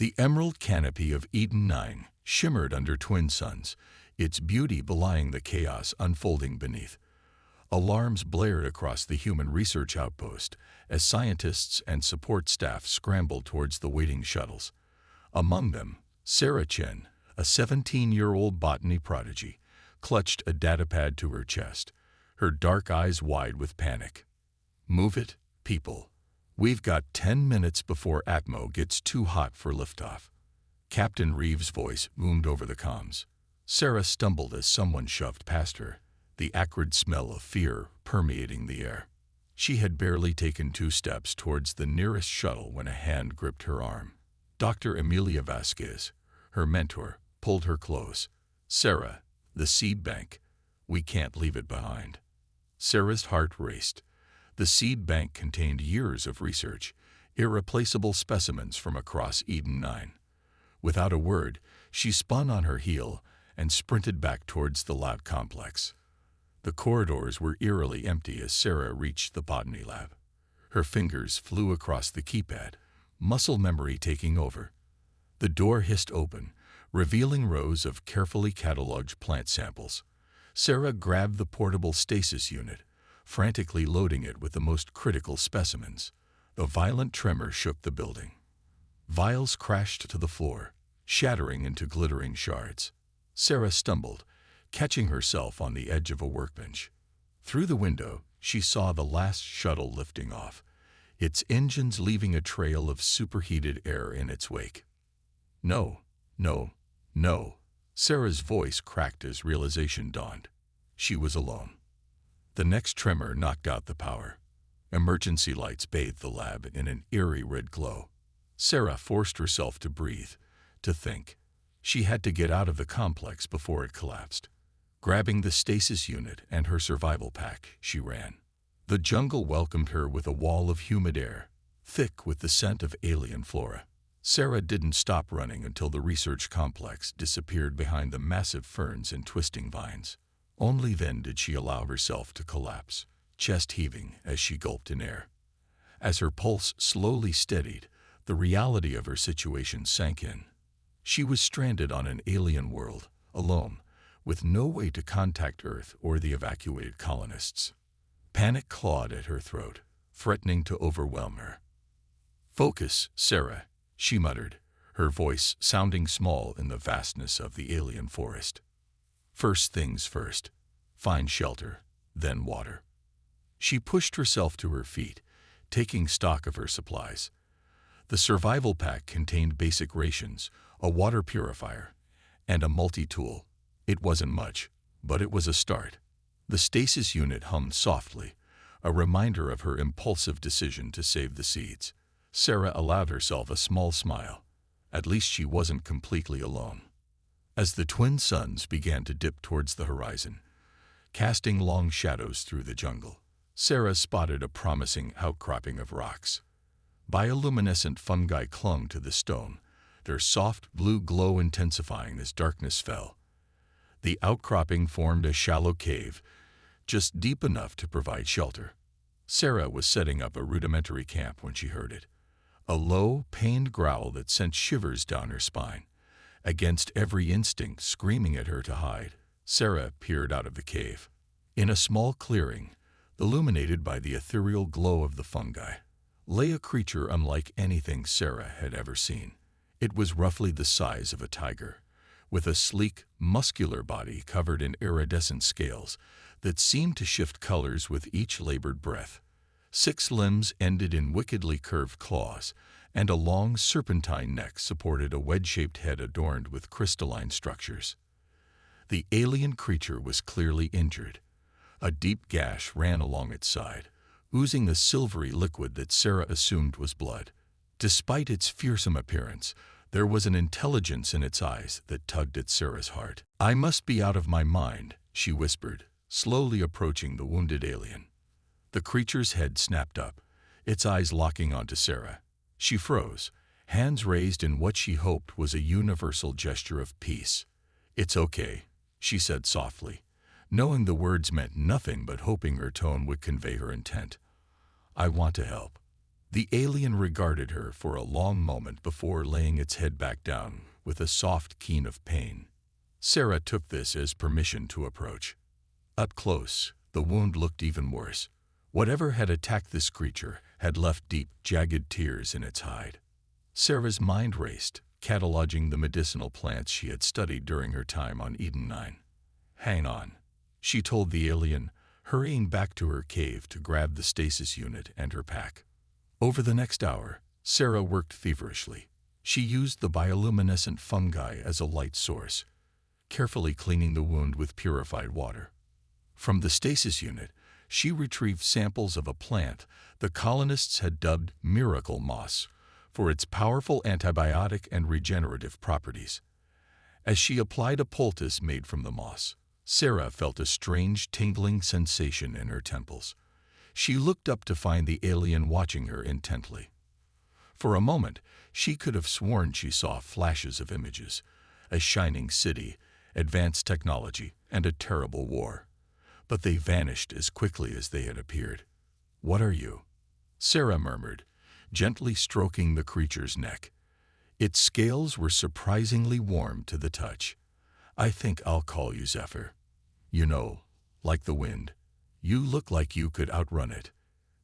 The emerald canopy of Eden 9 shimmered under twin suns, its beauty belying the chaos unfolding beneath. Alarms blared across the human research outpost as scientists and support staff scrambled towards the waiting shuttles. Among them, Sarah Chen, a 17-year-old botany prodigy, clutched a datapad to her chest, her dark eyes wide with panic. "Move it, people. We've got 10 minutes before Atmo gets too hot for liftoff." Captain Reeves' voice boomed over the comms. Sarah stumbled as someone shoved past her, the acrid smell of fear permeating the air. She had barely taken 2 steps towards the nearest shuttle when a hand gripped her arm. Dr. Emilia Vasquez, her mentor, pulled her close. "Sarah, the seed bank. We can't leave it behind." Sarah's heart raced. The seed bank contained years of research, irreplaceable specimens from across Eden 9. Without a word, she spun on her heel and sprinted back towards the lab complex. The corridors were eerily empty as Sarah reached the botany lab. Her fingers flew across the keypad, muscle memory taking over. The door hissed open, revealing rows of carefully cataloged plant samples. Sarah grabbed the portable stasis unit, frantically loading it with the most critical specimens. A violent tremor shook the building. Vials crashed to the floor, shattering into glittering shards. Sarah stumbled, catching herself on the edge of a workbench. Through the window, she saw the last shuttle lifting off, its engines leaving a trail of superheated air in its wake. "No, no, no." Sarah's voice cracked as realization dawned. She was alone. The next tremor knocked out the power. Emergency lights bathed the lab in an eerie red glow. Sarah forced herself to breathe, to think. She had to get out of the complex before it collapsed. Grabbing the stasis unit and her survival pack, she ran. The jungle welcomed her with a wall of humid air, thick with the scent of alien flora. Sarah didn't stop running until the research complex disappeared behind the massive ferns and twisting vines. Only then did she allow herself to collapse, chest heaving as she gulped in air. As her pulse slowly steadied, the reality of her situation sank in. She was stranded on an alien world, alone, with no way to contact Earth or the evacuated colonists. Panic clawed at her throat, threatening to overwhelm her. "Focus, Sarah," she muttered, her voice sounding small in the vastness of the alien forest. "First things first. Find shelter, then water." She pushed herself to her feet, taking stock of her supplies. The survival pack contained basic rations, a water purifier, and a multi-tool. It wasn't much, but it was a start. The stasis unit hummed softly, a reminder of her impulsive decision to save the seeds. Sarah allowed herself a small smile. At least she wasn't completely alone. As the twin suns began to dip towards the horizon, casting long shadows through the jungle, Sarah spotted a promising outcropping of rocks. Bioluminescent fungi clung to the stone, their soft blue glow intensifying as darkness fell. The outcropping formed a shallow cave, just deep enough to provide shelter. Sarah was setting up a rudimentary camp when she heard it, a low, pained growl that sent shivers down her spine. Against every instinct screaming at her to hide, Sarah peered out of the cave. In a small clearing, illuminated by the ethereal glow of the fungi, lay a creature unlike anything Sarah had ever seen. It was roughly the size of a tiger, with a sleek, muscular body covered in iridescent scales that seemed to shift colors with each labored breath. 6 limbs ended in wickedly curved claws, and a long serpentine neck supported a wedge-shaped head adorned with crystalline structures. The alien creature was clearly injured. A deep gash ran along its side, oozing a silvery liquid that Sarah assumed was blood. Despite its fearsome appearance, there was an intelligence in its eyes that tugged at Sarah's heart. "I must be out of my mind," she whispered, slowly approaching the wounded alien. The creature's head snapped up, its eyes locking onto Sarah. She froze, hands raised in what she hoped was a universal gesture of peace. "It's okay," she said softly, knowing the words meant nothing but hoping her tone would convey her intent. "I want to help." The alien regarded her for a long moment before laying its head back down with a soft keen of pain. Sarah took this as permission to approach. Up close, the wound looked even worse. Whatever had attacked this creature had left deep, jagged tears in its hide. Sarah's mind raced, cataloging the medicinal plants she had studied during her time on Eden 9. "Hang on," she told the alien, hurrying back to her cave to grab the stasis unit and her pack. Over the next hour, Sarah worked feverishly. She used the bioluminescent fungi as a light source, carefully cleaning the wound with purified water. From the stasis unit, she retrieved samples of a plant the colonists had dubbed miracle moss for its powerful antibiotic and regenerative properties. As she applied a poultice made from the moss, Sarah felt a strange tingling sensation in her temples. She looked up to find the alien watching her intently. For a moment, she could have sworn she saw flashes of images: a shining city, advanced technology, and a terrible war. But they vanished as quickly as they had appeared. "What are you?" Sarah murmured, gently stroking the creature's neck. Its scales were surprisingly warm to the touch. "I think I'll call you Zephyr. You know, like the wind. You look like you could outrun it."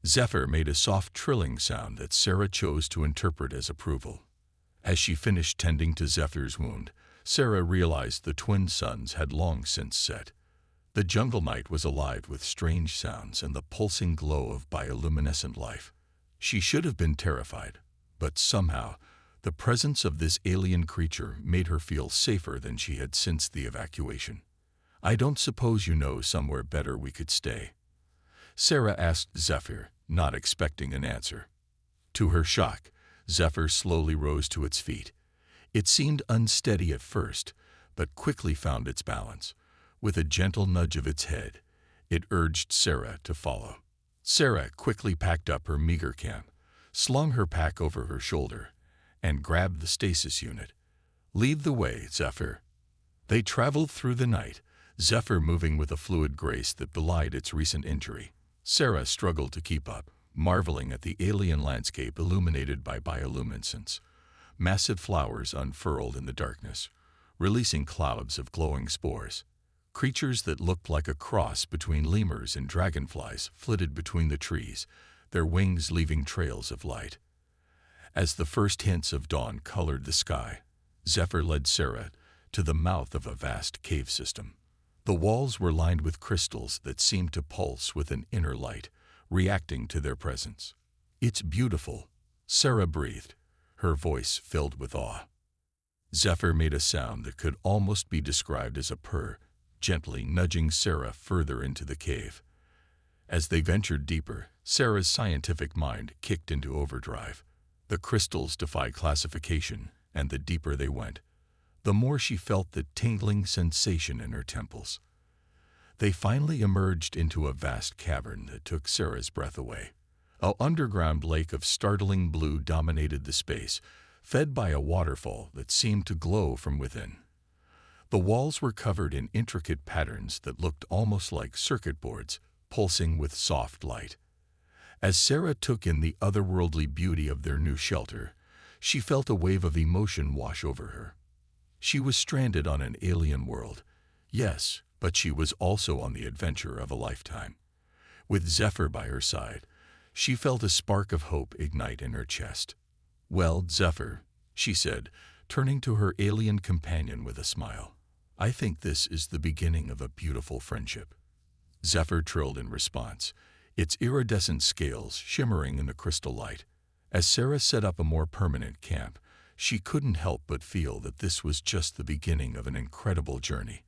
Zephyr made a soft trilling sound that Sarah chose to interpret as approval. As she finished tending to Zephyr's wound, Sarah realized the twin suns had long since set. The jungle night was alive with strange sounds and the pulsing glow of bioluminescent life. She should have been terrified, but somehow, the presence of this alien creature made her feel safer than she had since the evacuation. "I don't suppose you know somewhere better we could stay?" Sarah asked Zephyr, not expecting an answer. To her shock, Zephyr slowly rose to its feet. It seemed unsteady at first, but quickly found its balance. With a gentle nudge of its head, it urged Sarah to follow. Sarah quickly packed up her meager camp, slung her pack over her shoulder, and grabbed the stasis unit. "Lead the way, Zephyr." They traveled through the night, Zephyr moving with a fluid grace that belied its recent injury. Sarah struggled to keep up, marveling at the alien landscape illuminated by bioluminescence. Massive flowers unfurled in the darkness, releasing clouds of glowing spores. Creatures that looked like a cross between lemurs and dragonflies flitted between the trees, their wings leaving trails of light. As the first hints of dawn colored the sky, Zephyr led Sarah to the mouth of a vast cave system. The walls were lined with crystals that seemed to pulse with an inner light, reacting to their presence. "It's beautiful," Sarah breathed, her voice filled with awe. Zephyr made a sound that could almost be described as a purr, gently nudging Sarah further into the cave. As they ventured deeper, Sarah's scientific mind kicked into overdrive. The crystals defied classification, and the deeper they went, the more she felt the tingling sensation in her temples. They finally emerged into a vast cavern that took Sarah's breath away. An underground lake of startling blue dominated the space, fed by a waterfall that seemed to glow from within. The walls were covered in intricate patterns that looked almost like circuit boards, pulsing with soft light. As Sarah took in the otherworldly beauty of their new shelter, she felt a wave of emotion wash over her. She was stranded on an alien world, yes, but she was also on the adventure of a lifetime. With Zephyr by her side, she felt a spark of hope ignite in her chest. "Well, Zephyr," she said, turning to her alien companion with a smile, "I think this is the beginning of a beautiful friendship." Zephyr trilled in response, its iridescent scales shimmering in the crystal light. As Sarah set up a more permanent camp, she couldn't help but feel that this was just the beginning of an incredible journey.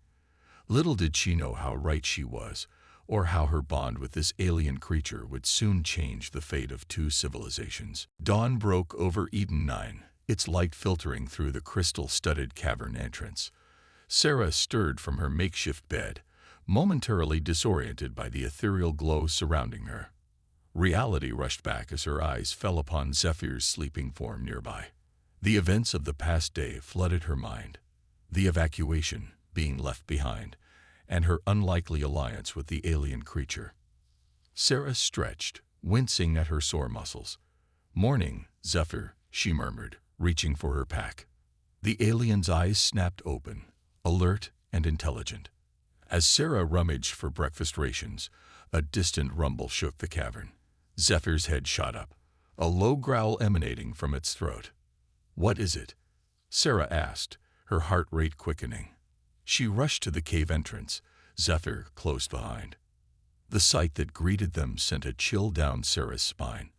Little did she know how right she was, or how her bond with this alien creature would soon change the fate of two civilizations. Dawn broke over Eden 9, its light filtering through the crystal-studded cavern entrance. Sarah stirred from her makeshift bed, momentarily disoriented by the ethereal glow surrounding her. Reality rushed back as her eyes fell upon Zephyr's sleeping form nearby. The events of the past day flooded her mind. The evacuation, being left behind, and her unlikely alliance with the alien creature. Sarah stretched, wincing at her sore muscles. "Morning, Zephyr," she murmured, reaching for her pack. The alien's eyes snapped open, alert and intelligent. As Sarah rummaged for breakfast rations, a distant rumble shook the cavern. Zephyr's head shot up, a low growl emanating from its throat. "What is it?" Sarah asked, her heart rate quickening. She rushed to the cave entrance, Zephyr close behind. The sight that greeted them sent a chill down Sarah's spine.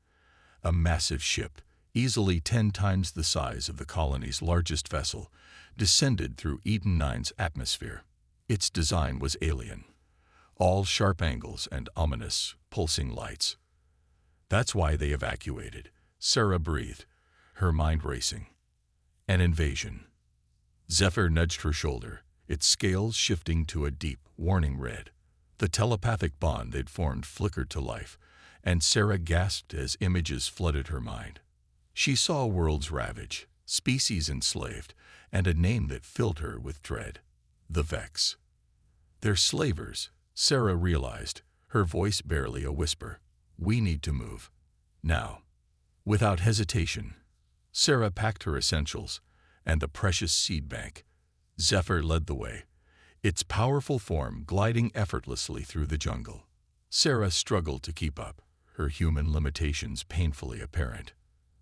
A massive ship, easily 10 times the size of the colony's largest vessel, descended through Eden 9's atmosphere. Its design was alien, all sharp angles and ominous, pulsing lights. "That's why they evacuated," Sarah breathed, her mind racing. "An invasion." Zephyr nudged her shoulder, its scales shifting to a deep, warning red. The telepathic bond they'd formed flickered to life, and Sarah gasped as images flooded her mind. She saw worlds ravaged, species enslaved, and a name that filled her with dread: the Vex. "They're slavers," Sarah realized, her voice barely a whisper. "We need to move. Now." Without hesitation, Sarah packed her essentials and the precious seed bank. Zephyr led the way, its powerful form gliding effortlessly through the jungle. Sarah struggled to keep up, her human limitations painfully apparent.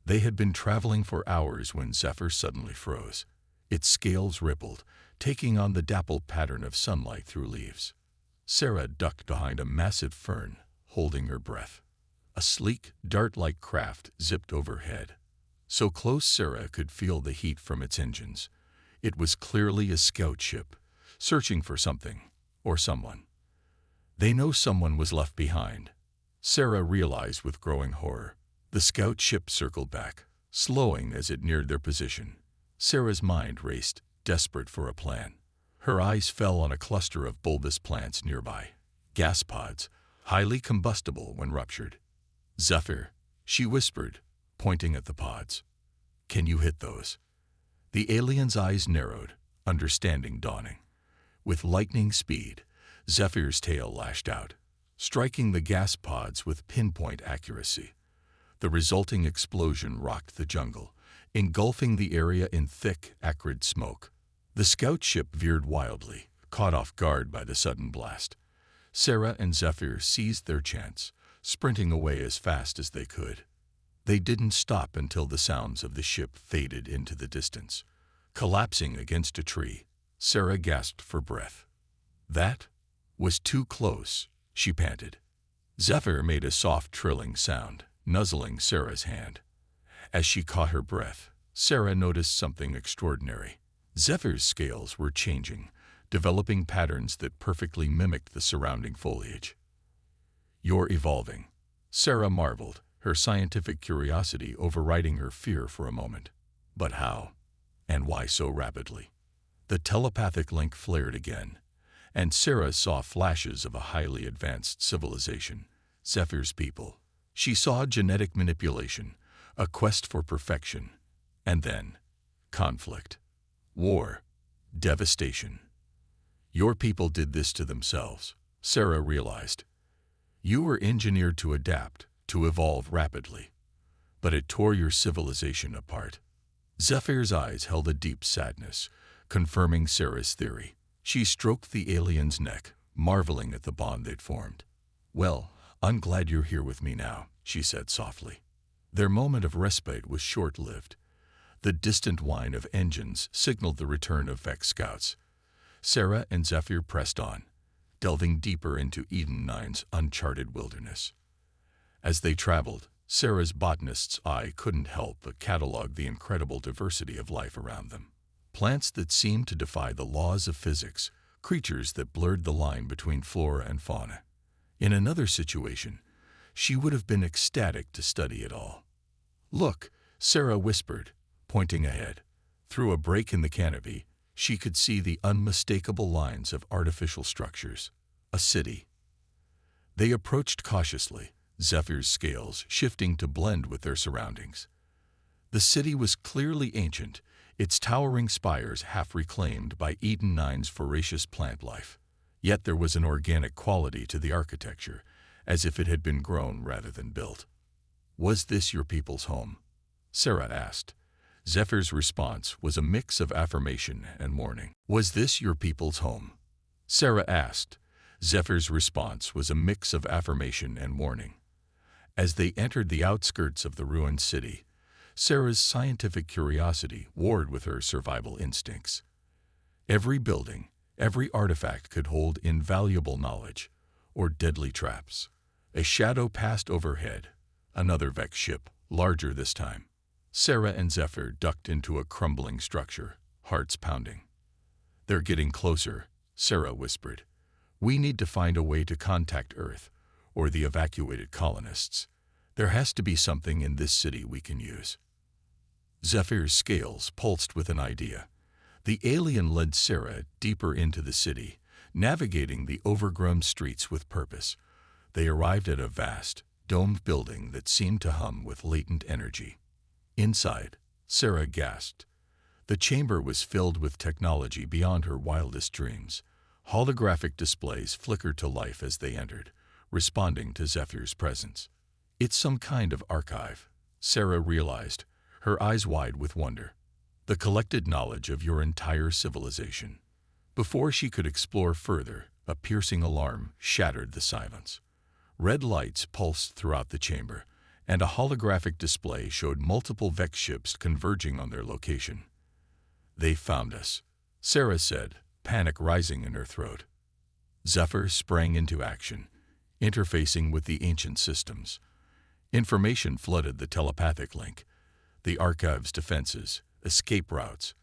They had been traveling for hours when Zephyr suddenly froze. Its scales rippled, taking on the dappled pattern of sunlight through leaves. Sarah ducked behind a massive fern, holding her breath. A sleek, dart-like craft zipped overhead. So close Sarah could feel the heat from its engines. It was clearly a scout ship, searching for something, or someone. They know someone was left behind, Sarah realized with growing horror. The scout ship circled back, slowing as it neared their position. Sarah's mind raced, desperate for a plan. Her eyes fell on a cluster of bulbous plants nearby, gas pods, highly combustible when ruptured. "Zephyr," she whispered, pointing at the pods. "Can you hit those?" The alien's eyes narrowed, understanding dawning. With lightning speed, Zephyr's tail lashed out, striking the gas pods with pinpoint accuracy. The resulting explosion rocked the jungle, engulfing the area in thick, acrid smoke. The scout ship veered wildly, caught off guard by the sudden blast. Sarah and Zephyr seized their chance, sprinting away as fast as they could. They didn't stop until the sounds of the ship faded into the distance. Collapsing against a tree, Sarah gasped for breath. "That was too close," she panted. Zephyr made a soft trilling sound, nuzzling Sarah's hand. As she caught her breath, Sarah noticed something extraordinary. Zephyr's scales were changing, developing patterns that perfectly mimicked the surrounding foliage. "You're evolving," Sarah marveled, her scientific curiosity overriding her fear for a moment. But how? And why so rapidly? The telepathic link flared again, and Sarah saw flashes of a highly advanced civilization, Zephyr's people. She saw genetic manipulation, a quest for perfection, and then conflict, war, devastation. "Your people did this to themselves," Sarah realized. "You were engineered to adapt, to evolve rapidly, but it tore your civilization apart." Zephyr's eyes held a deep sadness, confirming Sarah's theory. She stroked the alien's neck, marveling at the bond they'd formed. "Well, I'm glad you're here with me now," she said softly. Their moment of respite was short-lived. The distant whine of engines signaled the return of Vex scouts. Sarah and Zephyr pressed on, delving deeper into Eden 9's uncharted wilderness. As they traveled, Sarah's botanist's eye couldn't help but catalog the incredible diversity of life around them. Plants that seemed to defy the laws of physics, creatures that blurred the line between flora and fauna. In another situation, she would have been ecstatic to study it all. "Look," Sarah whispered, pointing ahead. Through a break in the canopy, she could see the unmistakable lines of artificial structures. A city. They approached cautiously, Zephyr's scales shifting to blend with their surroundings. The city was clearly ancient, its towering spires half reclaimed by Eden 9's voracious plant life. Yet there was an organic quality to the architecture, as if it had been grown rather than built. Was this your people's home? Sarah asked. Zephyr's response was a mix of affirmation and warning. Was this your people's home? Sarah asked. Zephyr's response was a mix of affirmation and warning. As they entered the outskirts of the ruined city, Sarah's scientific curiosity warred with her survival instincts. Every building, every artifact could hold invaluable knowledge or deadly traps. A shadow passed overhead, another Vex ship, larger this time. Sarah and Zephyr ducked into a crumbling structure, hearts pounding. They're getting closer, Sarah whispered. We need to find a way to contact Earth, or the evacuated colonists. There has to be something in this city we can use. Zephyr's scales pulsed with an idea. The alien led Sarah deeper into the city, navigating the overgrown streets with purpose. They arrived at a vast, domed building that seemed to hum with latent energy. Inside, Sarah gasped. The chamber was filled with technology beyond her wildest dreams. Holographic displays flickered to life as they entered, responding to Zephyr's presence. It's some kind of archive, Sarah realized, her eyes wide with wonder. The collected knowledge of your entire civilization. Before she could explore further, a piercing alarm shattered the silence. Red lights pulsed throughout the chamber, and a holographic display showed multiple Vex ships converging on their location. They found us, Sarah said, panic rising in her throat. Zephyr sprang into action, interfacing with the ancient systems. Information flooded the telepathic link, the archive's defenses, escape routes,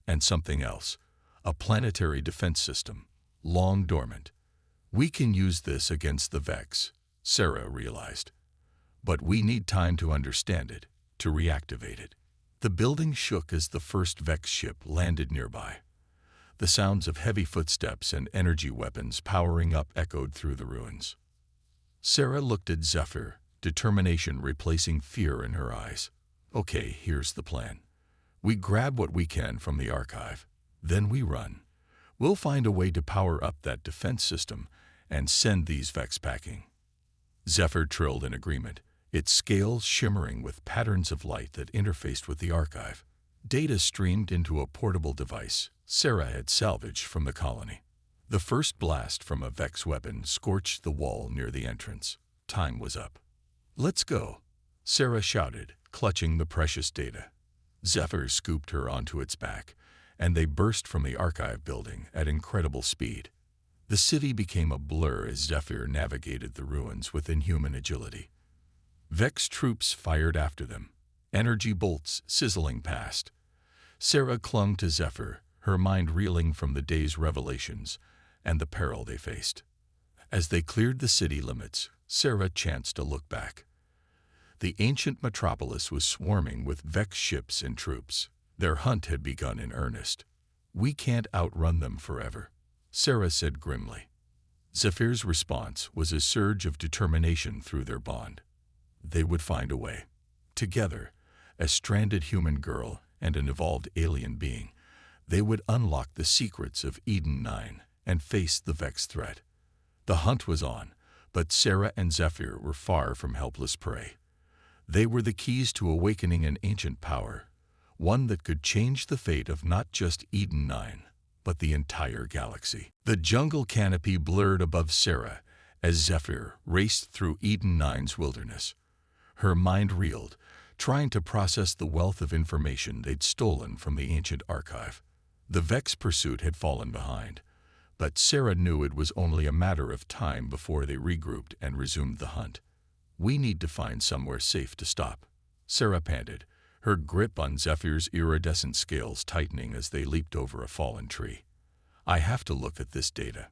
and something else, a planetary defense system, long dormant. We can use this against the Vex, Sarah realized. But we need time to understand it, to reactivate it. The building shook as the first Vex ship landed nearby. The sounds of heavy footsteps and energy weapons powering up echoed through the ruins. Sarah looked at Zephyr, determination replacing fear in her eyes. Okay, here's the plan. We grab what we can from the archive, then we run. We'll find a way to power up that defense system and send these Vex packing. Zephyr trilled in agreement, its scales shimmering with patterns of light that interfaced with the archive. Data streamed into a portable device Sarah had salvaged from the colony. The first blast from a Vex weapon scorched the wall near the entrance. Time was up. Let's go, Sarah shouted, clutching the precious data. Zephyr scooped her onto its back, and they burst from the archive building at incredible speed. The city became a blur as Zephyr navigated the ruins with inhuman agility. Vex troops fired after them, energy bolts sizzling past. Sarah clung to Zephyr, her mind reeling from the day's revelations and the peril they faced. As they cleared the city limits, Sarah chanced to look back. The ancient metropolis was swarming with Vex ships and troops. Their hunt had begun in earnest. We can't outrun them forever, Sarah said grimly. Zephyr's response was a surge of determination through their bond. They would find a way. Together, a stranded human girl and an evolved alien being, they would unlock the secrets of Eden 9 and face the Vex threat. The hunt was on, but Sarah and Zephyr were far from helpless prey. They were the keys to awakening an ancient power, one that could change the fate of not just Eden 9, but the entire galaxy. The jungle canopy blurred above Sarah as Zephyr raced through Eden 9's wilderness. Her mind reeled, trying to process the wealth of information they'd stolen from the ancient archive. The Vex pursuit had fallen behind, but Sarah knew it was only a matter of time before they regrouped and resumed the hunt. We need to find somewhere safe to stop, Sarah panted, her grip on Zephyr's iridescent scales tightening as they leaped over a fallen tree. I have to look at this data.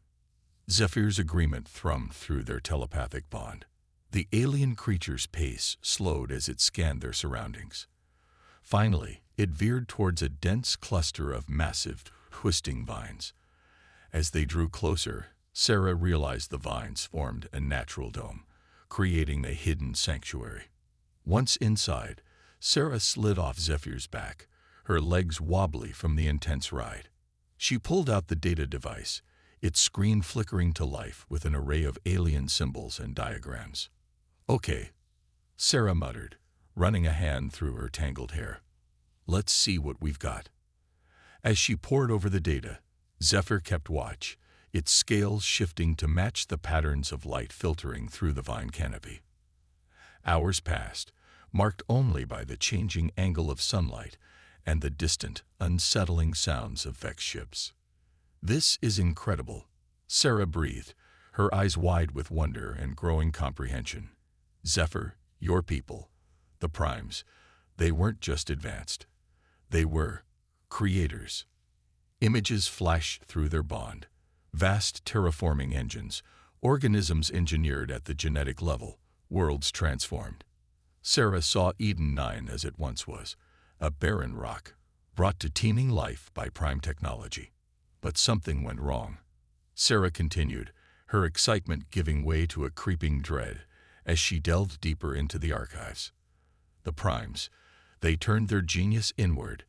Zephyr's agreement thrummed through their telepathic bond. The alien creature's pace slowed as it scanned their surroundings. Finally, it veered towards a dense cluster of massive, twisting vines. As they drew closer, Sarah realized the vines formed a natural dome, creating a hidden sanctuary. Once inside, Sarah slid off Zephyr's back, her legs wobbly from the intense ride. She pulled out the data device, its screen flickering to life with an array of alien symbols and diagrams. Okay, Sarah muttered, running a hand through her tangled hair. Let's see what we've got. As she pored over the data, Zephyr kept watch, its scales shifting to match the patterns of light filtering through the vine canopy. Hours passed, marked only by the changing angle of sunlight and the distant, unsettling sounds of Vex ships. This is incredible, Sarah breathed, her eyes wide with wonder and growing comprehension. Zephyr, your people, the Primes, they weren't just advanced. They were creators. Images flashed through their bond. Vast terraforming engines, organisms engineered at the genetic level, worlds transformed. Sarah saw Eden 9 as it once was, a barren rock, brought to teeming life by prime technology. But something went wrong. Sarah continued, her excitement giving way to a creeping dread as she delved deeper into the archives. The Primes, they turned their genius inward.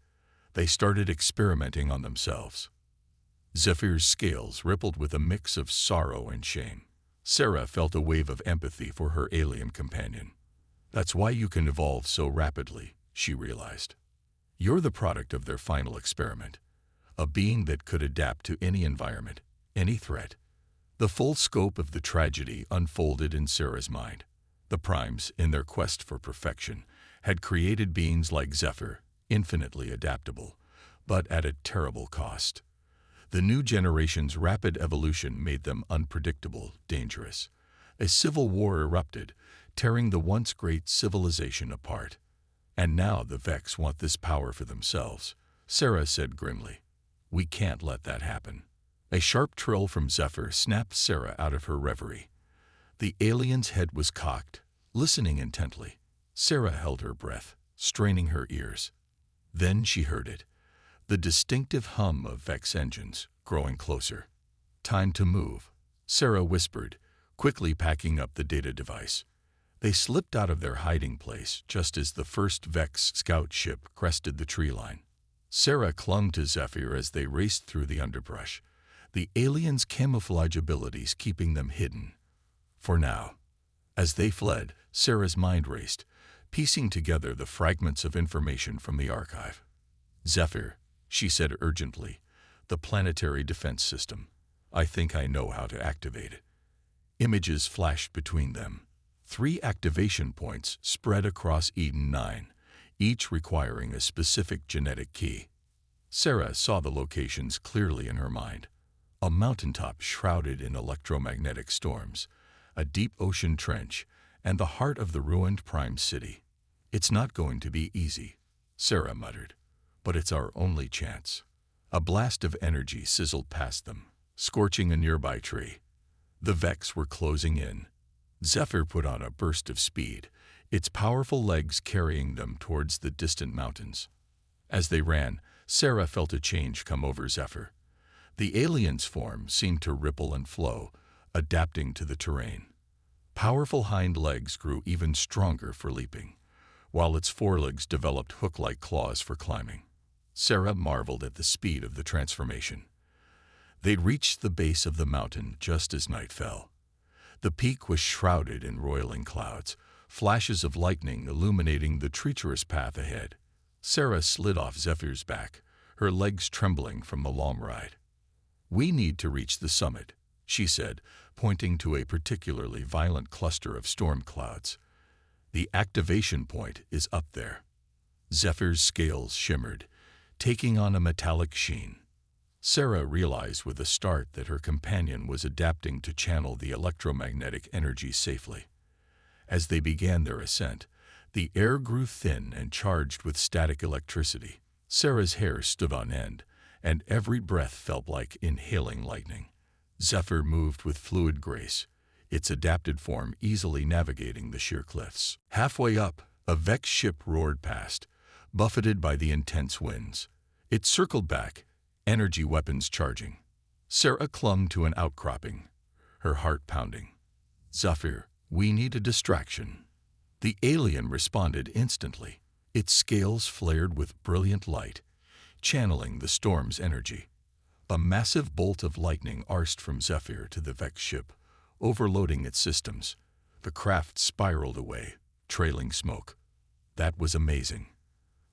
They started experimenting on themselves. Zephyr's scales rippled with a mix of sorrow and shame. Sarah felt a wave of empathy for her alien companion. That's why you can evolve so rapidly, she realized. You're the product of their final experiment, a being that could adapt to any environment, any threat. The full scope of the tragedy unfolded in Sarah's mind. The Primes, in their quest for perfection, had created beings like Zephyr, infinitely adaptable, but at a terrible cost. The new generation's rapid evolution made them unpredictable, dangerous. A civil war erupted, tearing the once great civilization apart. And now the Vex want this power for themselves, Sarah said grimly. We can't let that happen. A sharp trill from Zephyr snapped Sarah out of her reverie. The alien's head was cocked, listening intently. Sarah held her breath, straining her ears. Then she heard it. The distinctive hum of Vex engines, growing closer. Time to move, Sarah whispered, quickly packing up the data device. They slipped out of their hiding place just as the first Vex scout ship crested the tree line. Sarah clung to Zephyr as they raced through the underbrush, the aliens' camouflage abilities keeping them hidden. For now. As they fled, Sarah's mind raced, piecing together the fragments of information from the archive. Zephyr, she said urgently, the planetary defense system. I think I know how to activate it. Images flashed between them. 3 activation points spread across Eden 9, each requiring a specific genetic key. Sarah saw the locations clearly in her mind. A mountaintop shrouded in electromagnetic storms, a deep ocean trench, and the heart of the ruined Prime City. It's not going to be easy, Sarah muttered, but it's our only chance. A blast of energy sizzled past them, scorching a nearby tree. The Vex were closing in. Zephyr put on a burst of speed, its powerful legs carrying them towards the distant mountains. As they ran, Sarah felt a change come over Zephyr. The alien's form seemed to ripple and flow, adapting to the terrain. Powerful hind legs grew even stronger for leaping, while its forelegs developed hook-like claws for climbing. Sarah marveled at the speed of the transformation. They'd reached the base of the mountain just as night fell. The peak was shrouded in roiling clouds, flashes of lightning illuminating the treacherous path ahead. Sarah slid off Zephyr's back, her legs trembling from the long ride. We need to reach the summit, she said, pointing to a particularly violent cluster of storm clouds. The activation point is up there. Zephyr's scales shimmered, taking on a metallic sheen. Sarah realized with a start that her companion was adapting to channel the electromagnetic energy safely. As they began their ascent, the air grew thin and charged with static electricity. Sarah's hair stood on end, and every breath felt like inhaling lightning. Zephyr moved with fluid grace, its adapted form easily navigating the sheer cliffs. Halfway up, a Vex ship roared past, buffeted by the intense winds. It circled back, energy weapons charging. Sarah clung to an outcropping, her heart pounding. Zephyr, we need a distraction. The alien responded instantly. Its scales flared with brilliant light, channeling the storm's energy. A massive bolt of lightning arced from Zephyr to the Vex ship, overloading its systems. The craft spiraled away, trailing smoke. That was amazing,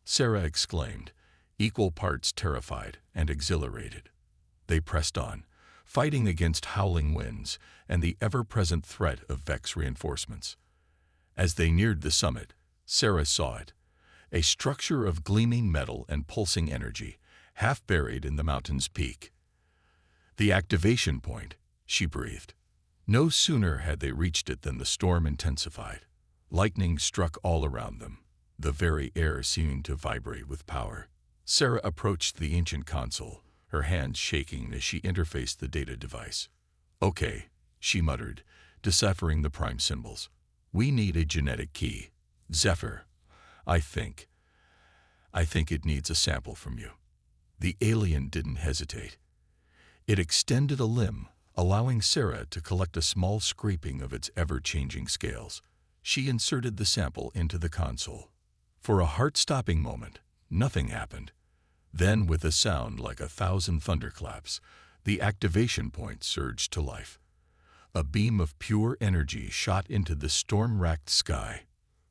Sarah exclaimed, equal parts terrified and exhilarated. They pressed on, fighting against howling winds and the ever-present threat of Vex reinforcements. As they neared the summit, Sarah saw it, a structure of gleaming metal and pulsing energy, half buried in the mountain's peak. The activation point, she breathed. No sooner had they reached it than the storm intensified. Lightning struck all around them, the very air seeming to vibrate with power. Sarah approached the ancient console, her hands shaking as she interfaced the data device. "Okay," she muttered, deciphering the prime symbols. "We need a genetic key. Zephyr, I think it needs a sample from you." The alien didn't hesitate. It extended a limb, allowing Sarah to collect a small scraping of its ever-changing scales. She inserted the sample into the console. For a heart-stopping moment, nothing happened. Then, with a sound like 1,000 thunderclaps, the activation point surged to life. A beam of pure energy shot into the storm-racked sky.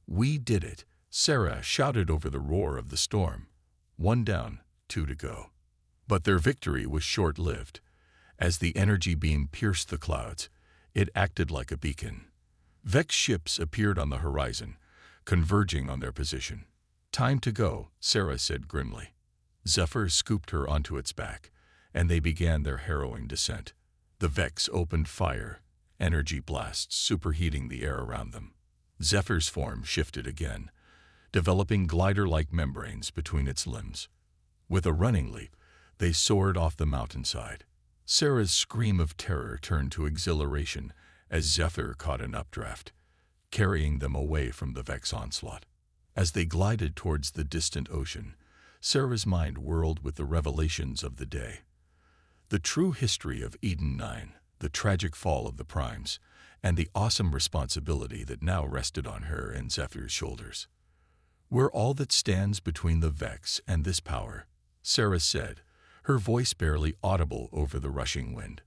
"We did it!" Sarah shouted over the roar of the storm. 1 down, 2 to go. But their victory was short-lived. As the energy beam pierced the clouds, it acted like a beacon. Vex ships appeared on the horizon, converging on their position. "Time to go," Sarah said grimly. Zephyr scooped her onto its back, and they began their harrowing descent. The Vex opened fire, energy blasts superheating the air around them. Zephyr's form shifted again, developing glider-like membranes between its limbs. With a running leap, they soared off the mountainside. Sarah's scream of terror turned to exhilaration as Zephyr caught an updraft, carrying them away from the Vex onslaught. As they glided towards the distant ocean, Sarah's mind whirled with the revelations of the day. The true history of Eden 9, the tragic fall of the Primes, and the awesome responsibility that now rested on her and Zephyr's shoulders. "We're all that stands between the Vex and this power," Sarah said, her voice barely audible over the rushing wind.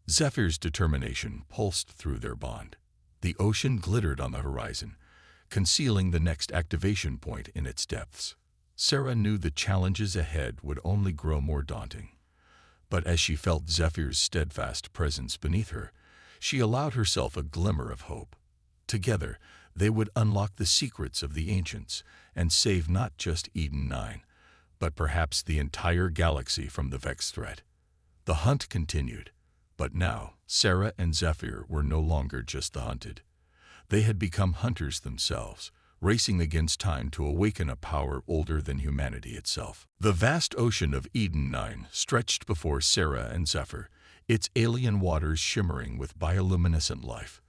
Zephyr's determination pulsed through their bond. The ocean glittered on the horizon, concealing the next activation point in its depths. Sarah knew the challenges ahead would only grow more daunting. But as she felt Zephyr's steadfast presence beneath her, she allowed herself a glimmer of hope. Together, they would unlock the secrets of the ancients and save not just Eden 9, but perhaps the entire galaxy from the Vex threat. The hunt continued, but now Sarah and Zephyr were no longer just the hunted. They had become hunters themselves, racing against time to awaken a power older than humanity itself. The vast ocean of Eden 9 stretched before Sarah and Zephyr, its alien waters shimmering with bioluminescent life.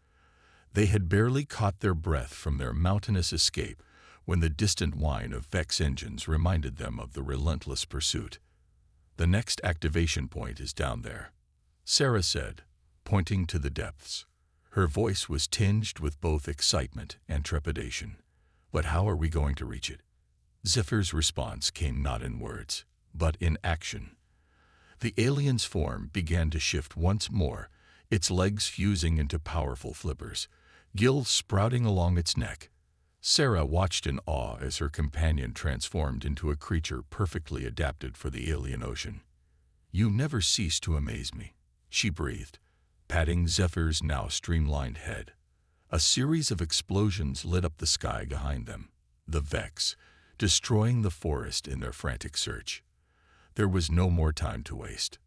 They had barely caught their breath from their mountainous escape when the distant whine of Vex engines reminded them of the relentless pursuit. "The next activation point is down there," Sarah said, pointing to the depths. Her voice was tinged with both excitement and trepidation. "But how are we going to reach it?" Zephyr's response came not in words, but in action. The alien's form began to shift once more, its legs fusing into powerful flippers, gills sprouting along its neck. Sarah watched in awe as her companion transformed into a creature perfectly adapted for the alien ocean. "You never cease to amaze me," she breathed, patting Zephyr's now streamlined head. A series of explosions lit up the sky behind them, the Vex, destroying the forest in their frantic search. There was no more time to waste.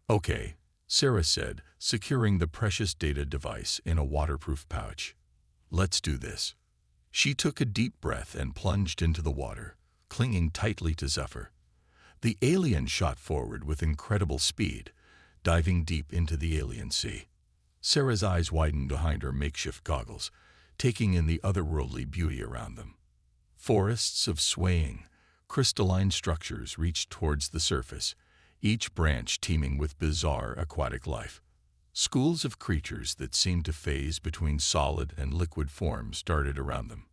"Okay," Sarah said, securing the precious data device in a waterproof pouch. "Let's do this." She took a deep breath and plunged into the water, clinging tightly to Zephyr. The alien shot forward with incredible speed, diving deep into the alien sea. Sarah's eyes widened behind her makeshift goggles, taking in the otherworldly beauty around them. Forests of swaying, crystalline structures reached towards the surface, each branch teeming with bizarre aquatic life. Schools of creatures that seemed to phase between solid and liquid forms darted around them.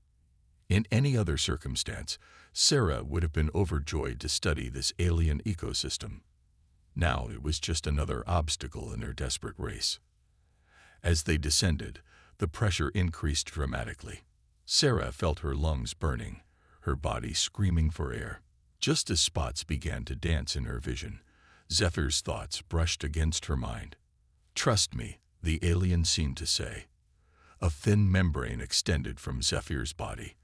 In any other circumstance, Sarah would have been overjoyed to study this alien ecosystem. Now it was just another obstacle in their desperate race. As they descended, the pressure increased dramatically. Sarah felt her lungs burning, her body screaming for air. Just as spots began to dance in her vision, Zephyr's thoughts brushed against her mind. "Trust me," the alien seemed to say. A thin membrane extended from Zephyr's body,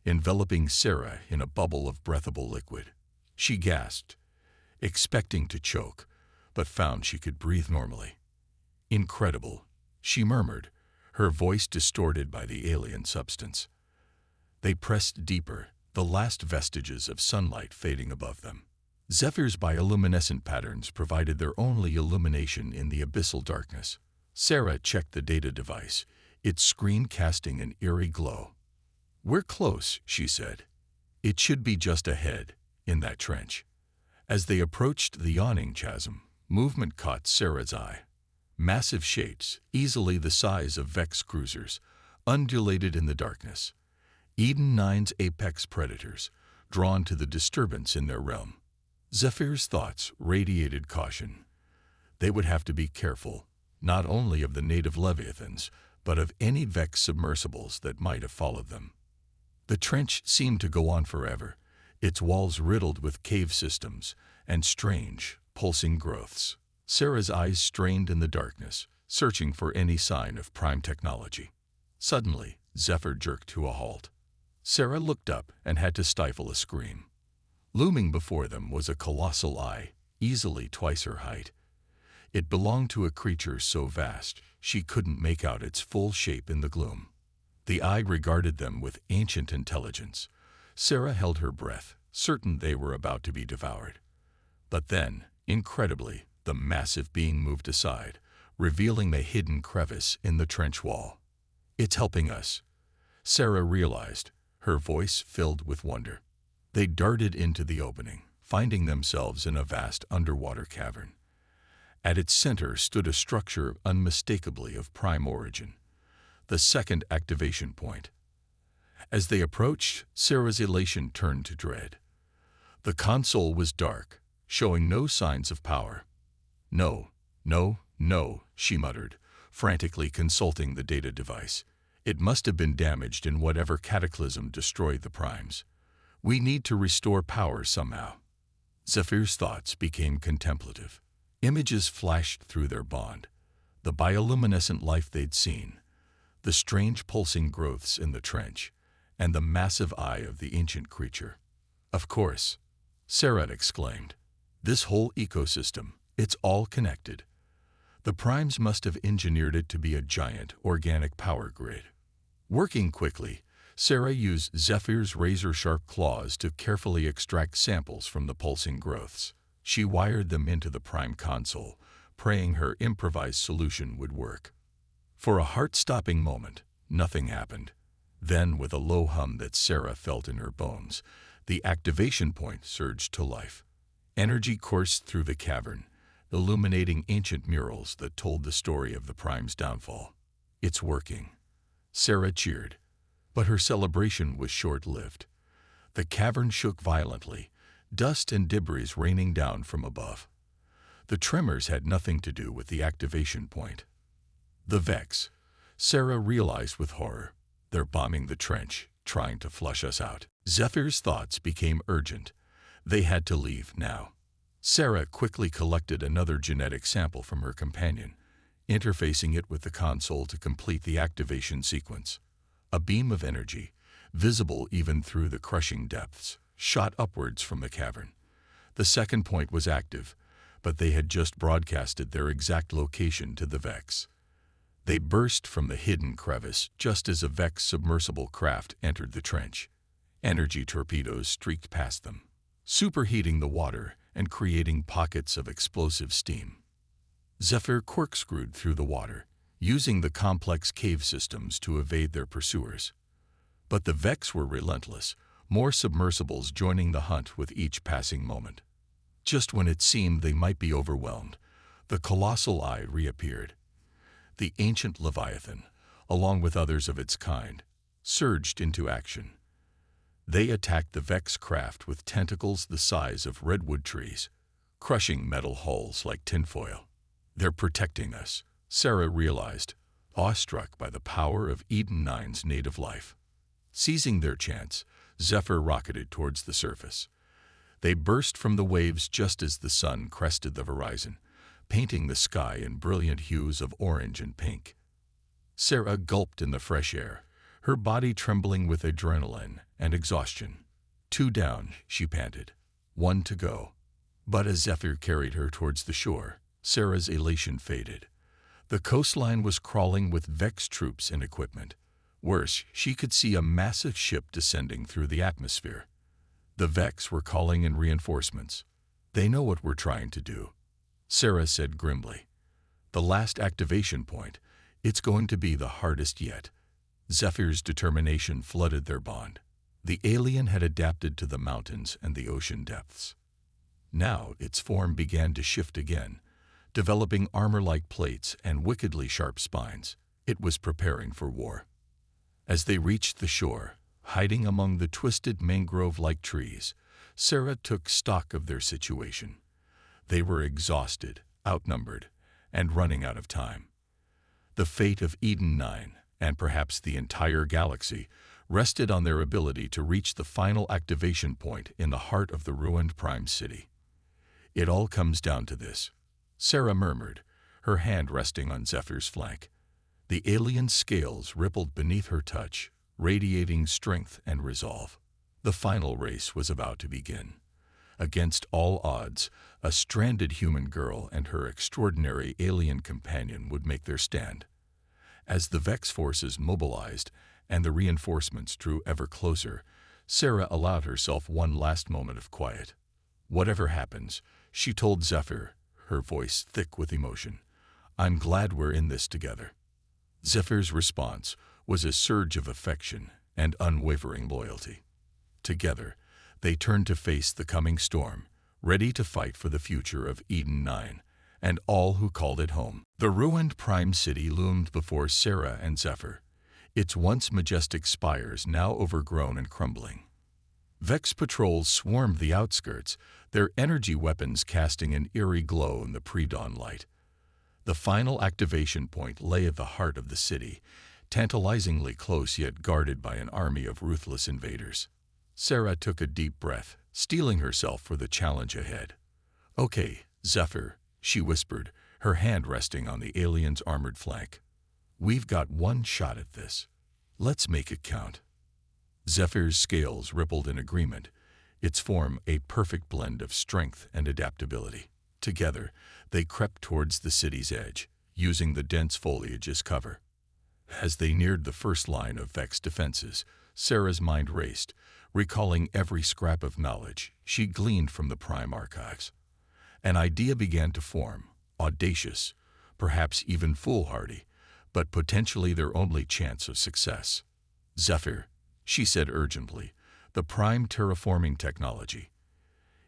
enveloping Sarah in a bubble of breathable liquid. She gasped, expecting to choke, but found she could breathe normally. "Incredible," she murmured, her voice distorted by the alien substance. They pressed deeper, the last vestiges of sunlight fading above them. Zephyr's bioluminescent patterns provided their only illumination in the abyssal darkness. Sarah checked the data device, its screen casting an eerie glow. "We're close," she said. "It should be just ahead, in that trench." As they approached the yawning chasm, movement caught Sarah's eye. Massive shapes, easily the size of Vex cruisers, undulated in the darkness. Eden 9's apex predators, drawn to the disturbance in their realm. Zephyr's thoughts radiated caution. They would have to be careful, not only of the native leviathans, but of any Vex submersibles that might have followed them. The trench seemed to go on forever, its walls riddled with cave systems and strange, pulsing growths. Sarah's eyes strained in the darkness, searching for any sign of prime technology. Suddenly, Zephyr jerked to a halt. Sarah looked up and had to stifle a scream. Looming before them was a colossal eye, easily twice her height. It belonged to a creature so vast she couldn't make out its full shape in the gloom. The eye regarded them with ancient intelligence. Sarah held her breath, certain they were about to be devoured. But then, incredibly, the massive being moved aside, revealing a hidden crevice in the trench wall. "It's helping us," Sarah realized, her voice filled with wonder. They darted into the opening, finding themselves in a vast underwater cavern. At its center stood a structure unmistakably of prime origin, the second activation point. As they approached, Sarah's elation turned to dread. The console was dark, showing no signs of power. "No, no, no," she muttered, frantically consulting the data device. "It must have been damaged in whatever cataclysm destroyed the primes. We need to restore power somehow." Zephyr's thoughts became contemplative. Images flashed through their bond. The bioluminescent life they'd seen, the strange pulsing growths in the trench, and the massive eye of the ancient creature. "Of course," Sarah exclaimed. "This whole ecosystem, it's all connected. The primes must have engineered it to be a giant organic power grid." Working quickly, Sarah used Zephyr's razor-sharp claws to carefully extract samples from the pulsing growths. She wired them into the prime console, praying her improvised solution would work. For a heart-stopping moment, nothing happened. Then, with a low hum that Sarah felt in her bones, the activation point surged to life. Energy coursed through the cavern, illuminating ancient murals that told the story of the prime's downfall. "It's working," Sarah cheered. But her celebration was short-lived. The cavern shook violently, dust and debris raining down from above. The tremors had nothing to do with the activation point. The Vex, Sarah realized with horror. "They're bombing the trench, trying to flush us out." Zephyr's thoughts became urgent. They had to leave now. Sarah quickly collected another genetic sample from her companion, interfacing it with the console to complete the activation sequence. A beam of energy, visible even through the crushing depths, shot upwards from the cavern. The second point was active, but they had just broadcasted their exact location to the Vex. They burst from the hidden crevice just as a Vex submersible craft entered the trench. Energy torpedoes streaked past them, superheating the water and creating pockets of explosive steam. Zephyr corkscrewed through the water, using the complex cave systems to evade their pursuers. But the Vex were relentless, more submersibles joining the hunt with each passing moment. Just when it seemed they might be overwhelmed, the colossal eye reappeared. The ancient Leviathan, along with others of its kind, surged into action. They attacked the Vex craft with tentacles the size of redwood trees, crushing metal hulls like tinfoil. "They're protecting us," Sarah realized, awestruck by the power of Eden 9's native life. Seizing their chance, Zephyr rocketed towards the surface. They burst from the waves just as the sun crested the horizon, painting the sky in brilliant hues of orange and pink. Sarah gulped in the fresh air, her body trembling with adrenaline and exhaustion. 2 down, she panted. 1 to go. But as Zephyr carried her towards the shore, Sarah's elation faded. The coastline was crawling with Vex troops and equipment. Worse, she could see a massive ship descending through the atmosphere. The Vex were calling in reinforcements. "They know what we're trying to do," Sarah said grimly. "The last activation point, it's going to be the hardest yet." Zephyr's determination flooded their bond. The alien had adapted to the mountains and the ocean depths. Now its form began to shift again, developing armor-like plates and wickedly sharp spines. It was preparing for war. As they reached the shore, hiding among the twisted mangrove-like trees, Sarah took stock of their situation. They were exhausted, outnumbered, and running out of time. The fate of Eden 9, and perhaps the entire galaxy, rested on their ability to reach the final activation point in the heart of the ruined Prime City. "It all comes down to this," Sarah murmured, her hand resting on Zephyr's flank. The alien's scales rippled beneath her touch, radiating strength and resolve. The final race was about to begin. Against all odds, a stranded human girl and her extraordinary alien companion would make their stand. As the Vex forces mobilized and the reinforcements drew ever closer, Sarah allowed herself one last moment of quiet. "Whatever happens," she told Zephyr, her voice thick with emotion, "I'm glad we're in this together." Zephyr's response was a surge of affection and unwavering loyalty. Together, they turned to face the coming storm, ready to fight for the future of Eden 9 and all who called it home. The ruined Prime City loomed before Sarah and Zephyr, its once majestic spires now overgrown and crumbling. Vex patrols swarmed the outskirts, their energy weapons casting an eerie glow in the pre-dawn light. The final activation point lay at the heart of the city, tantalizingly close yet guarded by an army of ruthless invaders. Sarah took a deep breath, steeling herself for the challenge ahead. "Okay, Zephyr," she whispered, her hand resting on the alien's armored flank. "We've got one shot at this. Let's make it count." Zephyr's scales rippled in agreement, its form a perfect blend of strength and adaptability. Together, they crept towards the city's edge, using the dense foliage as cover. As they neared the first line of Vex defenses, Sarah's mind raced, recalling every scrap of knowledge she gleaned from the Prime archives. An idea began to form, audacious, perhaps even foolhardy, but potentially their only chance of success. "Zephyr," she said urgently, "the Prime terraforming technology.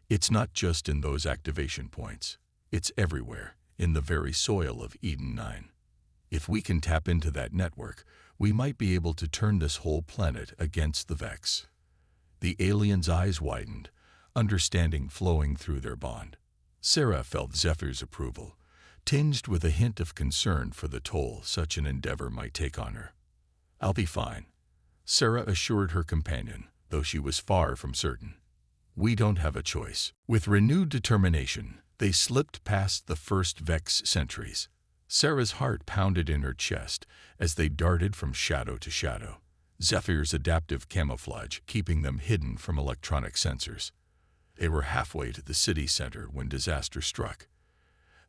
It's not just in those activation points. It's everywhere, in the very soil of Eden 9. If we can tap into that network, we might be able to turn this whole planet against the Vex." The alien's eyes widened, understanding flowing through their bond. Sarah felt Zephyr's approval, tinged with a hint of concern for the toll such an endeavor might take on her. "I'll be fine," Sarah assured her companion, though she was far from certain. "We don't have a choice." With renewed determination, they slipped past the first Vex sentries. Sarah's heart pounded in her chest as they darted from shadow to shadow, Zephyr's adaptive camouflage keeping them hidden from electronic sensors. They were halfway to the city center when disaster struck.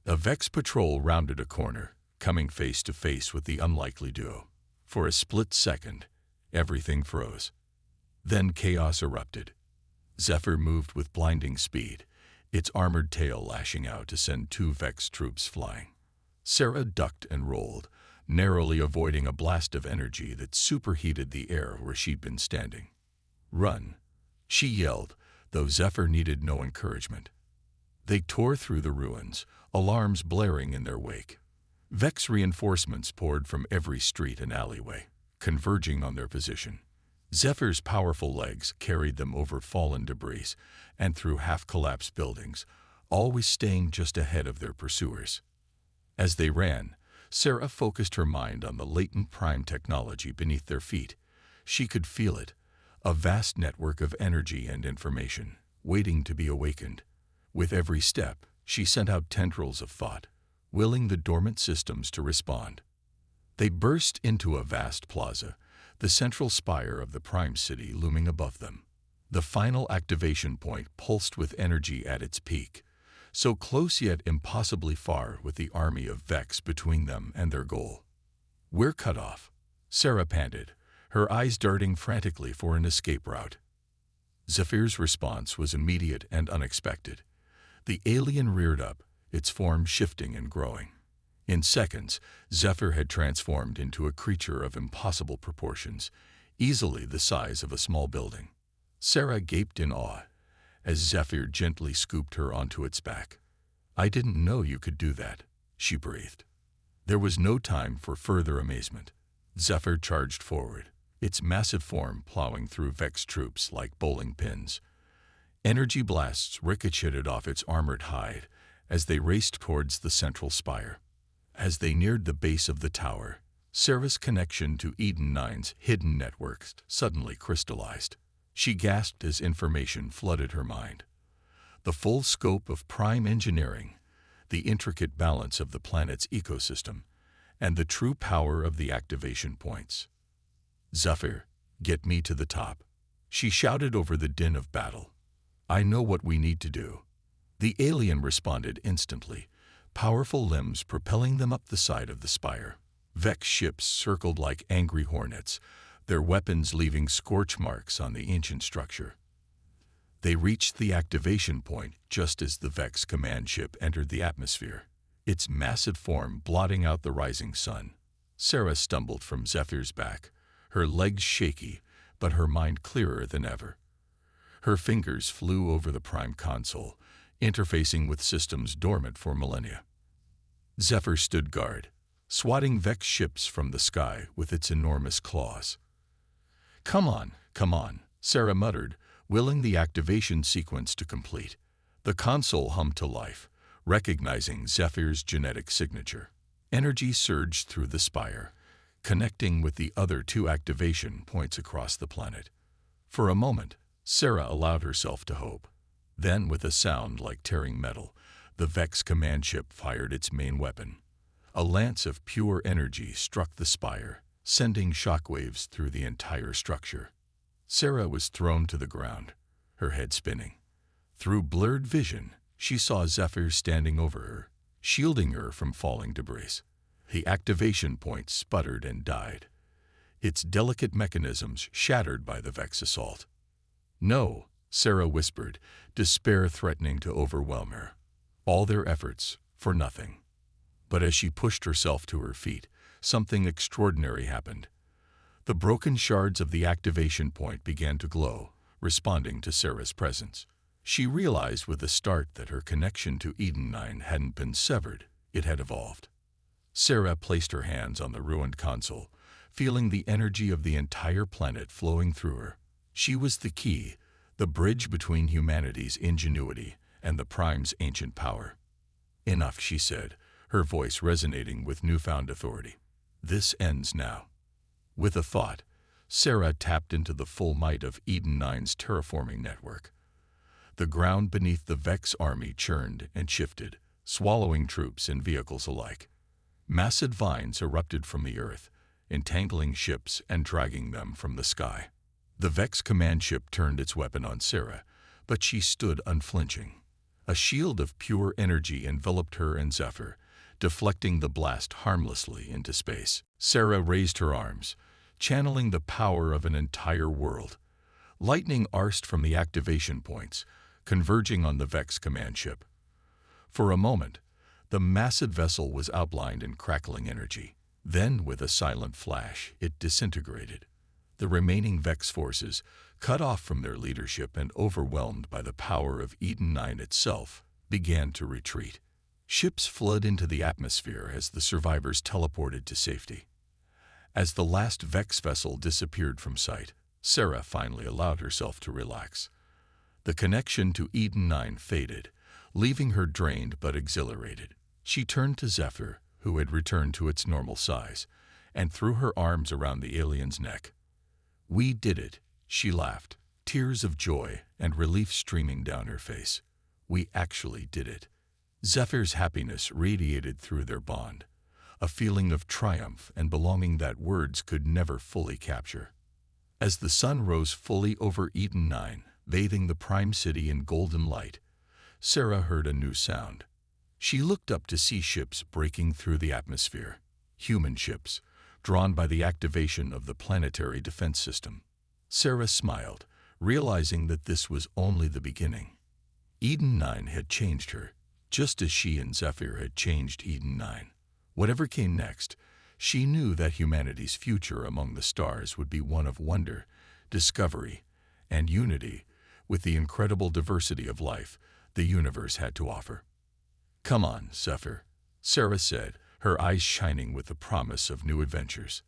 A Vex patrol rounded a corner, coming face to face with the unlikely duo. For a split second, everything froze. Then chaos erupted. Zephyr moved with blinding speed, its armored tail lashing out to send 2 Vex troops flying. Sarah ducked and rolled, narrowly avoiding a blast of energy that superheated the air where she'd been standing. "Run," she yelled, though Zephyr needed no encouragement. They tore through the ruins, alarms blaring in their wake. Vex reinforcements poured from every street and alleyway, converging on their position. Zephyr's powerful legs carried them over fallen debris and through half-collapsed buildings, always staying just ahead of their pursuers. As they ran, Sarah focused her mind on the latent Prime technology beneath their feet, She could feel it, a vast network of energy and information, waiting to be awakened. With every step, she sent out tendrils of thought, willing the dormant systems to respond. They burst into a vast plaza, the central spire of the Prime City looming above them. The final activation point pulsed with energy at its peak, so close yet impossibly far with the army of Vex between them and their goal. "We're cut off," Sarah panted, her eyes darting frantically for an escape route. Zephyr's response was immediate and unexpected. The alien reared up, its form shifting and growing. In seconds, Zephyr had transformed into a creature of impossible proportions, easily the size of a small building. Sarah gaped in awe as Zephyr gently scooped her onto its back. "I didn't know you could do that," she breathed. There was no time for further amazement. Zephyr charged forward, its massive form plowing through Vex troops like bowling pins. Energy blasts ricocheted off its armored hide as they raced towards the central spire. As they neared the base of the tower, Sarah's connection to Eden 9's hidden networks suddenly crystallized. She gasped as information flooded her mind. The full scope of Prime engineering, the intricate balance of the planet's ecosystem, and the true power of the activation points. "Zephyr, get me to the top," she shouted over the din of battle. "I know what we need to do." The alien responded instantly, powerful limbs propelling them up the side of the spire. Vex ships circled like angry hornets, their weapons leaving scorch marks on the ancient structure. They reached the activation point just as the Vex command ship entered the atmosphere, its massive form blotting out the rising sun. Sarah stumbled from Zephyr's back, her legs shaky, but her mind clearer than ever. Her fingers flew over the Prime console, interfacing with systems dormant for millennia. Zephyr stood guard, swatting Vex ships from the sky with its enormous claws. Come on," Sarah muttered, willing the activation sequence to complete. The console hummed to life, recognizing Zephyr's genetic signature. Energy surged through the spire, connecting with the other two activation points across the planet. For a moment, Sarah allowed herself to hope. Then, with a sound like tearing metal, the Vex command ship fired its main weapon. A lance of pure energy struck the spire, sending shockwaves through the entire structure. Sarah was thrown to the ground, her head spinning. Through blurred vision, she saw Zephyr standing over her, shielding her from falling debris. The activation point sputtered and died, its delicate mechanisms shattered by the Vex assault. "No," Sarah whispered, despair threatening to overwhelm her. All their efforts for nothing. But as she pushed herself to her feet, something extraordinary happened. The broken shards of the activation point began to glow, responding to Sarah's presence. She realized with a start that her connection to Eden 9 hadn't been severed, it had evolved. Sarah placed her hands on the ruined console, feeling the energy of the entire planet flowing through her. She was the key, the bridge between humanity's ingenuity and the Prime's ancient power. "Enough," she said, her voice resonating with newfound authority. "This ends now." With a thought, Sarah tapped into the full might of Eden 9's terraforming network. The ground beneath the Vex army churned and shifted, swallowing troops and vehicles alike. Massive vines erupted from the earth, entangling ships and dragging them from the sky. The Vex command ship turned its weapon on Sarah, but she stood unflinching. A shield of pure energy enveloped her and Zephyr, deflecting the blast harmlessly into space. Sarah raised her arms, channeling the power of an entire world. Lightning arced from the activation points, converging on the Vex command ship. For a moment, the massive vessel was outlined in crackling energy. Then, with a silent flash, it disintegrated. The remaining Vex forces, cut off from their leadership and overwhelmed by the power of Eden 9 itself, began to retreat. Ships flooded into the atmosphere as the survivors teleported to safety. As the last Vex vessel disappeared from sight, Sarah finally allowed herself to relax. The connection to Eden 9 faded, leaving her drained but exhilarated. She turned to Zephyr, who had returned to its normal size, and threw her arms around the alien's neck. "We did it," she laughed, tears of joy and relief streaming down her face. "We actually did it." Zephyr's happiness radiated through their bond, a feeling of triumph and belonging that words could never fully capture. As the sun rose fully over Eden 9, bathing the prime city in golden light, Sarah heard a new sound. She looked up to see ships breaking through the atmosphere, human ships, drawn by the activation of the planetary defense system. Sarah smiled, realizing that this was only the beginning. Eden 9 had changed her, just as she and Zephyr had changed Eden 9. Whatever came next, she knew that humanity's future among the stars would be one of wonder, discovery, and unity with the incredible diversity of life the universe had to offer. "Come on, Zephyr," Sarah said, her eyes shining with the promise of new adventures.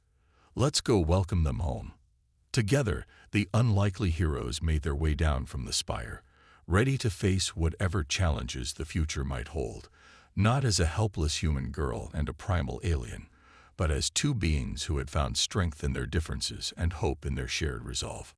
"Let's go welcome them home." Together, the unlikely heroes made their way down from the spire, ready to face whatever challenges the future might hold, not as a helpless human girl and a primal alien, but as two beings who had found strength in their differences and hope in their shared resolve.